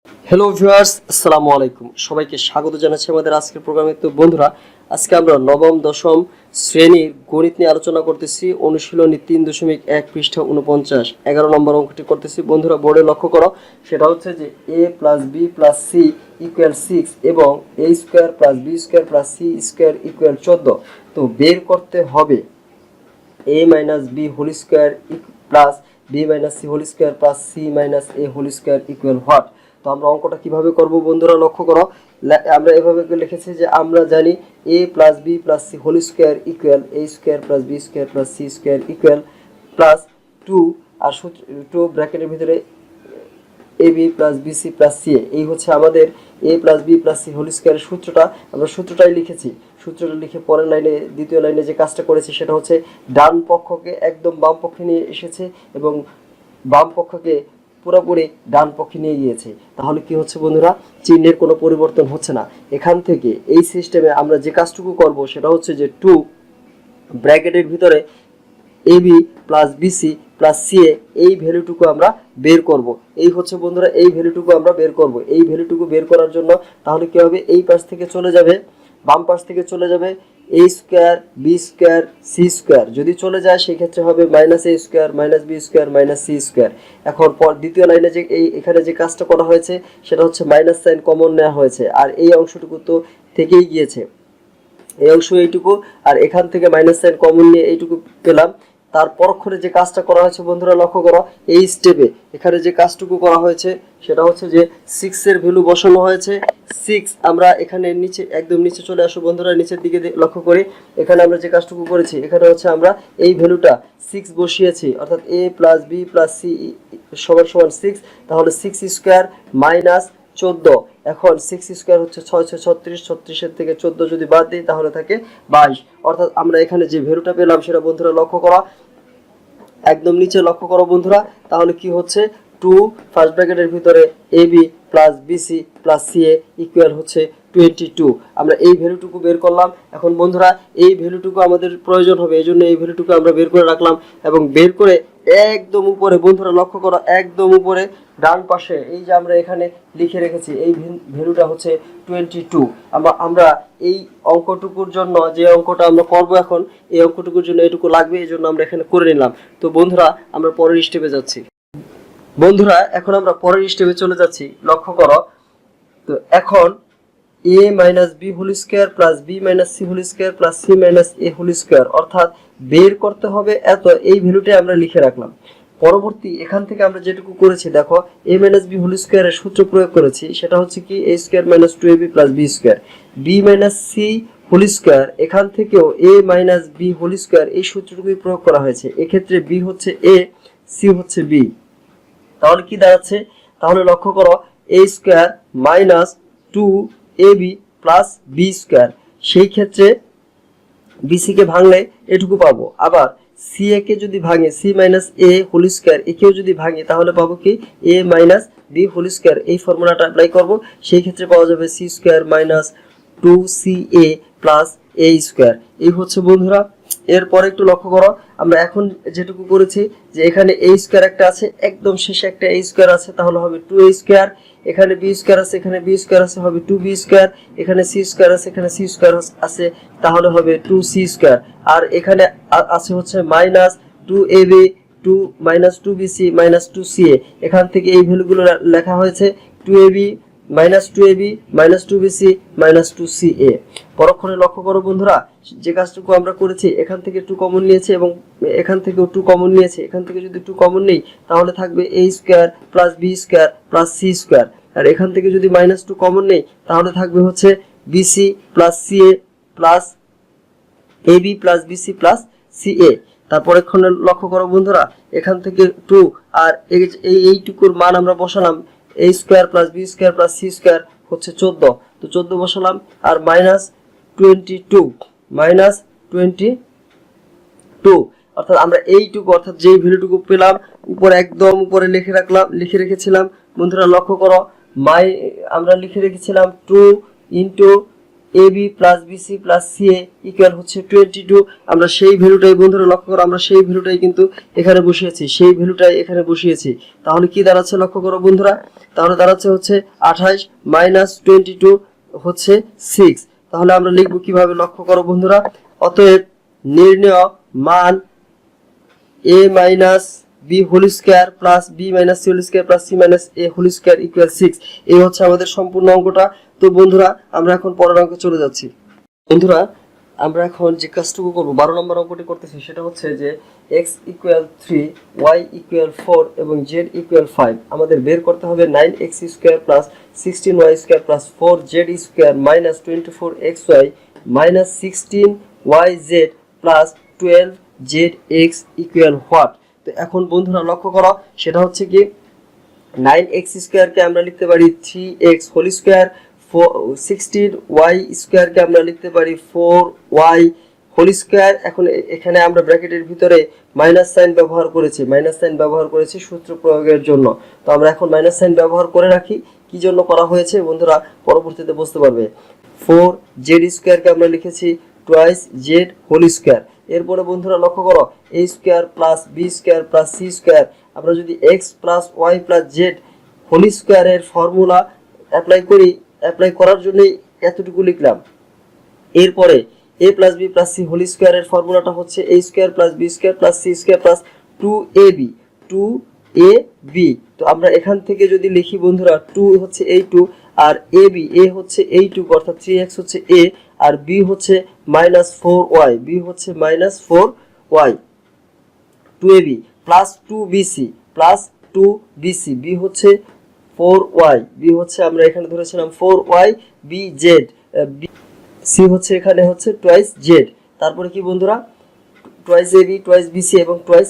Hello viewers, আসসালামু আলাইকুম। সবাইকে স্বাগত জানাচ্ছি আমাদের আজকের প্রোগ্রামে। তো বন্ধুরা, আজকে আমরা নবম-দশম শ্রেণীর গণিত নিয়ে আলোচনা করতেছি। অনুশীলনী 3.1 পৃষ্ঠা 49 11 নম্বর অঙ্কটি করতেছি। বন্ধুরা, বোর্ডে লক্ষ্য করো, সেটা হচ্ছে যে a plus B plus C equal 6 এবং a square plus B square plus C square equal 14। তো বের করতে হবে a minus B whole square plus B minus C whole square plus C minus A whole square equal what. তো আমরা অঙ্কটা কিভাবে করব বন্ধুরা, লক্ষ্য করো। আমরা এভাবে লিখেছি যে আমরা জানি a plus B plus C whole square equal a square plus B square plus C square equal plus 2 আর 2 ব্র্যাকেটের ভিতরে A B plus B C plus C. এই হচ্ছে আমাদের A plus B plus C whole স্কোয়ারের সূত্রটা। আমরা সূত্রটাই লিখেছি। সূত্রটা লিখে পরের লাইনে, দ্বিতীয় লাইনে যে কাজটা করেছি সেটা হচ্ছে ডান পক্ষকে একদম বাম পক্ষে নিয়ে এসেছে এবং বাম পক্ষকে পুরোপুরি ডান পক্ষে নিয়ে গিয়েছে। তাহলে কি হচ্ছে বন্ধুরা, চিহ্নের কোনো পরিবর্তন হচ্ছে না। এখান থেকে এই সিস্টেমে আমরা যে কাজটুকু করব সেটা হচ্ছে যে 2 ব্র্যাকেটের ভিতরে A B plus BC plus C A, এই ভ্যালুটুকু আমরা বের করব। এই হচ্ছে বন্ধুরা, এই ভ্যালুটুকু আমরা বের করব। এই ভ্যালুটুকু বের করার জন্য তাহলে কি হবে, এই পাশ থেকে চলে যাবে, বাম পাশ থেকে চলে যাবে A square B square C square. যদি চলে যায় সেই ক্ষেত্রে হবে minus A square minus B square minus C square. এখন দ্বিতীয় লাইনে যে এখানে যে কাজটা করা হয়েছে সেটা হচ্ছে মাইনাস সাইন কমন নেওয়া হয়েছে, আর এই অংশটুকু তো থেকেই গিয়েছে, এই অংশ এইটুকু, আর এখান থেকে মাইনাস সাইন কমন নিয়ে এইটুকু পেলাম। তার পরক্ষণে যে কাজটা করা হয়েছে বন্ধুরা, লক্ষ্য করো, এই স্টেপে এখানে যে কাজটুকু করা হয়েছে সেটা হচ্ছে যে 6 এর ভ্যালু বসানো হয়েছে। 6 আমরা এখানে নিচে, একদম নিচে চলে আসো বন্ধুরা, নিচের দিকে লক্ষ্য করি। এখানে আমরা যে কাজটুকু করেছি, এখানে হচ্ছে আমরা এই ভ্যালুটা 6 বসিয়েছি, অর্থাৎ a plus B plus C সমান সমান 6। তাহলে 6 স্কোয়ার মাইনাস 14। এখন 6 স্কোয়ার হচ্ছে 6 6 36, 36-এর থেকে 14 যদি বাদ দিই তাহলে থাকে 22। অর্থাৎ আমরা এখানে যে ভ্যালুটা পেলাম সেটা বন্ধুরা লক্ষ্য করা, একদম নিচে লক্ষ্য করো বন্ধুরা। তাহলে কি হচ্ছে, 2 ফার্স্ট ব্র্যাকেটের ভিতরে A B plus BC plus C A equal হচ্ছে 22। আমরা এই ভ্যালুটুকু বের করলাম। এখন বন্ধুরা, এই ভ্যালুটুকু আমাদের প্রয়োজন হবে, এই জন্য এই ভ্যালুটুকু আমরা বের করে রাখলাম। এবং বের করে একদম উপরে বন্ধুরা লক্ষ্য করো, একদম উপরে ডান পাশে এই যে আমরা এখানে লিখে রেখেছি, এই ভ্যালুটা হচ্ছে 22। আমরা এই অঙ্কটুকুর জন্য, যে অঙ্কটা আমরা করব এখন, এই অঙ্কটুকুর জন্য এটুকু লাগবে, এই জন্য আমরা এখানে করে নিলাম। তো বন্ধুরা, আমরা পরের স্টেপে যাচ্ছি। বন্ধুরা, এখন আমরা পরের স্টেপে চলে যাচ্ছি, লক্ষ্য করো। তো এখন a minus B whole square plus B minus C whole square plus C minus A whole square, অর্থাৎ বের করতে হবে এত, এই ভ্যালুটাই আমরা লিখে রাখলাম। পরবর্তী এখান থেকে আমরা যেটুকু করেছি, দেখো a মাইনাস বি হোল স্কোয়ারের সূত্র প্রয়োগ করেছি, সেটা হচ্ছে কি a square minus 2ab plus B square, B minus C whole square. এখান থেকেও a minus B whole square, এই সূত্রটুকুই প্রয়োগ করা হয়েছে। এক্ষেত্রে b হচ্ছে a, সি হচ্ছে b। তাহলে কি দাঁড়াচ্ছে, তাহলে লক্ষ্য করো, a square minus 2ab plus B square. সেই ক্ষেত্রে বিসি কে ভাঙলে এটুকু পাবো। আবার সি এ কে যদি ভাঙে, C minus A whole square, একেও যদি ভাঙে তাহলে পাবো কি A minus B whole square. এই ফর্মুলাটা অ্যাপ্লাই করব, সেই ক্ষেত্রে পাওয়া যাবে C square minus 2ca plus A square. এই হচ্ছে বন্ধুরা। এরপরে একটু লক্ষ্য করো, আমরা এখন যেটুকু করেছি, যে এখানে a স্কোয়ার একটা আছে, একদম শেষে একটা a স্কোয়ার আছে, তাহলে হবে 2a স্কোয়ার। এখানে b স্কোয়ার আছে, এখানে b স্কোয়ার আছে, হবে 2b স্কোয়ার। এখানে c স্কোয়ার আছে, এখানে c স্কোয়ার আছে, তাহলে হবে 2c স্কোয়ার। আর এখানে আছে হচ্ছে minus 2ab, 2 minus 2bc minus 2ca। এখান থেকে এই ভ্যালুগুলো লেখা হয়েছে, 2ab minus 2ab minus 2bc minus 2ca। পরক্ষণে লক্ষ্য করো বন্ধুরা, যে কাজটুকু আমরা করেছি, এখান থেকে 2 কমন নিয়েছে এবং এখান থেকেও 2 কমন নিয়েছে। এখান থেকে যদি 2 কমন নেই তাহলে থাকবে a square plus B square plus C square. আর এখান থেকে যদি মাইনাস 2 কমন নেই তাহলে থাকবে হচ্ছে BC plus CA plus AB plus BC plus CA. তারপরে এখানে লক্ষ্য করো বন্ধুরা, এখান থেকে 2 আর এইটুকুর মান আমরা বসালাম, a square plus B square plus C square হচ্ছে 14। তো 14 বসালাম, আর মাইনাস 22, অর্থাৎ আমরা এইটুকু, অর্থাৎ যেই ভ্যালুটুকু পেলাম উপরে একদম উপরে লিখে রেখেছিলাম বন্ধুরা। লক্ষ্য করো, আমরা লিখে রেখেছিলাম 2 into AB plus BC plus CA equal হচ্ছে 22। আমরা সেই ভ্যালুটাই বন্ধুরা লক্ষ্য করো, আমরা সেই ভ্যালুটাই কিন্তু এখানে বসিয়েছি, সেই ভ্যালুটাই এখানে বসিয়েছি। তাহলে কি দাঁড়াচ্ছে লক্ষ্য করো বন্ধুরা, তাহলে দাঁড়াচ্ছে হচ্ছে 28 মাইনাস 22 হচ্ছে 6। তাহলে আমরা লিখব কিভাবে লক্ষ্য করো বন্ধুরা, অতএব নির্ণেয় মান a minus b whole square plus b minus c whole square plus c minus a whole square equal 6। এই হচ্ছে আমাদের সম্পূর্ণ অঙ্কটা। তো বন্ধুরা আমরা এখন পরের অঙ্কে চলে যাচ্ছি। বন্ধুরা আমরা এখন যে কাজটুকু করব 12 নম্বর অঙ্কটি করতেছি, সেটা হচ্ছে যে x ইকুয়াল 3 y ইকুয়াল 4 এবং z ইকুয়াল 5 আমাদের বের করতে হবে 9x square plus 16y square plus 4z square minus 24xy minus 16yz plus 12zx equal what. তো এখন বন্ধুরা লক্ষ্য করো, সেটা হচ্ছে কি 9x স্কয়ারকে আমরা লিখতে পারি 3x হোল স্কয়ার, 16y স্কয়ারকে আমরা লিখতে পারি 4y হোল স্কয়ার। এখন এখানে আমরা ব্র্যাকেটের ভিতরে মাইনাস সাইন ব্যবহার করেছি সূত্র প্রয়োগের জন্য। তো আমরা এখন মাইনাস সাইন ব্যবহার করে রাখি, কি জন্য করা হয়েছে বন্ধুরা পরবর্তীতে বুঝতে পারবে। 4z স্কয়ারকে আমরা লিখেছি টুয়াইস z হোল স্কয়ার। এরপরে বন্ধুরা লক্ষ্য করো a square plus b square plus c square, আমরা যদি x plus y plus z whole স্কয়ারের ফর্মুলা অ্যাপ্লাই করার জন্য এতটুকু লিখলাম। এরপরে a plus b plus c whole স্কয়ারের ফর্মুলাটা হচ্ছে a square plus b square plus c square plus 2ab। তো আমরা এখান থেকে যদি লিখি বন্ধুরা 2 হচ্ছে এই 2 আর ab a হচ্ছে এই 2 অর্থাৎ 3x হচ্ছে a আর b হচ্ছে মাইনাস 4y, b হচ্ছে minus 4y 2ab plus 2bc plus 2bc, b হচ্ছে 4y, b হচ্ছে আমরা এখানে ধরেছিলাম 4y bz, c হচ্ছে এখানে হচ্ছে টুয়াইস z। তারপরে কি বন্ধুরা টুয়াইস ab টুয়াইস bc এবং টুয়াইস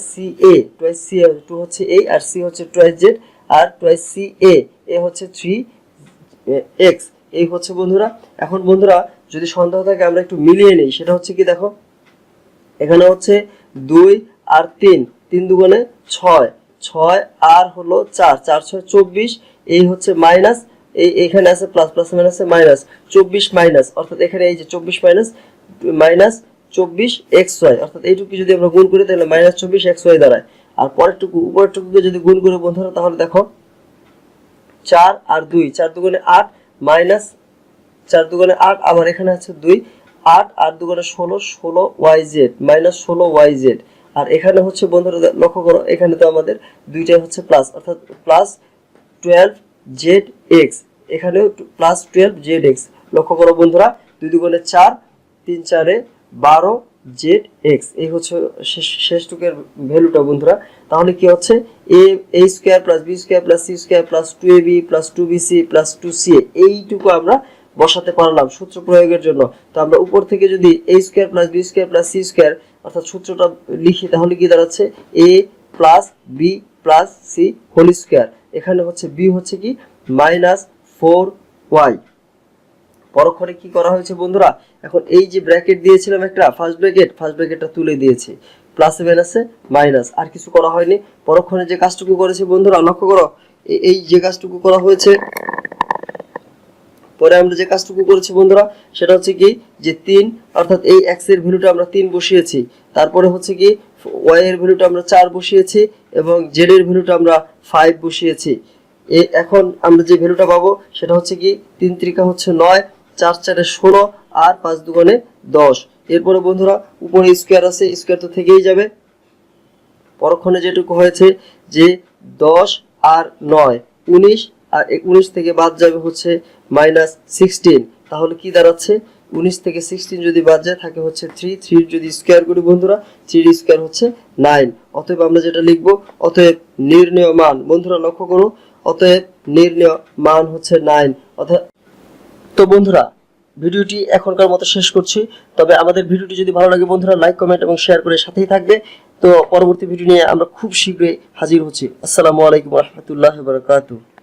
ca 2 হচ্ছে a আর c হচ্ছে টুয়াইস z আর টুয়াইস ca a হচ্ছে 3x। এই হচ্ছে বন্ধুরা। এখন বন্ধুরা যদি সন্দেহ থাকে আমরা একটু মিলিয়ে নেই, সেটা হচ্ছে কি দেখো এখানে হচ্ছে 2 আর 3, 3 দুগুণে 6, 6 আর হলো 4, 4 6 24, এই হচ্ছে মাইনাস, এইখানে আছে প্লাস, প্লাস মাইনাসে মাইনাস 24 মাইনাস, অর্থাৎ এখানে এই যে 24 মাইনাস 24xy, অর্থাৎ এইটুকু যদি আমরা গুণ করি তাহলে মাইনাস 24xy দাঁড়ায়। আর উপরেরটুকুকে যদি গুণ করে বন্ধুরা তাহলে দেখো 4 আর 2, 4 দুগুণে 8 মাইনাস 4 দুগুণে 8, আবার এখানে আছে 2, 8 আর দুগুণে 16, 16yz মাইনাস 16yz। আর এখানে হচ্ছে বন্ধুরা লক্ষ্য করো এখানে তো আমাদের দুইটাই হচ্ছে প্লাস, অর্থাৎ প্লাস 12zx, এখানেও প্লাস 12zx। লক্ষ্য করো বন্ধুরা 2 দুগুণে 4, 3 4 12zx। এই হচ্ছে শেষটুকের ভ্যালুটা বন্ধুরা। তাহলে কি হচ্ছে a square plus b square plus c square plus 2ab plus 2bc plus 2ca, এইটুকু আমরা বসাতে পারলাম সূত্র প্রয়োগের জন্য। তো আমরা উপর থেকে যদি a square plus b square plus c square অর্থাৎ সূত্রটা লিখি তাহলে কি দাঁড়াচ্ছে a plus b plus c whole square. এখানে হচ্ছে b হচ্ছে কি মাইনাস 4y। পরক্ষণে কি করা হয়েছে বন্ধুরা, এখন এই যে ব্র্যাকেট দিয়েছিলাম একটা ফার্স্ট ব্র্যাকেটটা তুলে দিয়েছি, প্লাসে মাইনাসে মাইনাস, আর কিছু করা হয়নি। পরক্ষণে যে কাজটুকু করেছে বন্ধুরা লক্ষ্য করো, এই যে কাজটুকু করা হয়েছে, পরে আমরা যে কাজটুকু করেছি বন্ধুরা সেটা হচ্ছে কি যে 3, অর্থাৎ এই x এর ভ্যালুটা আমরা 3 বসিয়েছি, তারপরে হচ্ছে কি y এর ভ্যালুটা আমরা 4 বসিয়েছি এবং z এর ভ্যালুটা আমরা 5 বসিয়েছি। এখন আমরা যে ভ্যালুটা পাবো সেটা হচ্ছে কি 3 ত্রিকা হচ্ছে 9, 4 4 16 আর 5 দুগুণে 10। এরপরে বন্ধুরা উপরে স্কয়ার আছে, স্কয়ার তো থেকেই যাবে। পরক্ষণে যেটুকু হয়েছে যে 10 আর 9 19, আর 19 থেকে বাদ যাবে হচ্ছে মাইনাস 16। তাহলে কি দাঁড়াচ্ছে 19 থেকে 16 যদি বাদ যায় থাকে হচ্ছে 3 যদি স্কয়ার করি বন্ধুরা 3 স্কয়ার হচ্ছে 9। অতএব আমরা যেটা লিখব, অতএব নির্ণেয় মান বন্ধুরা লক্ষ্য করো, অতএব নির্ণেয় মান হচ্ছে 9। অর্থাৎ তো বন্ধুরা ভিডিওটি এখনকার মতো শেষ করছি। তবে আমাদের ভিডিওটি যদি ভালো লাগে বন্ধুরা লাইক কমেন্ট এবং শেয়ার করে সাথেই থাকবে। তো পরবর্তী ভিডিও নিয়ে আমরা খুব শীঘ্রই হাজির হচ্ছি। আসসালামু আলাইকুম ওয়া রাহমাতুল্লাহি ওয়া বারাকাতুহু।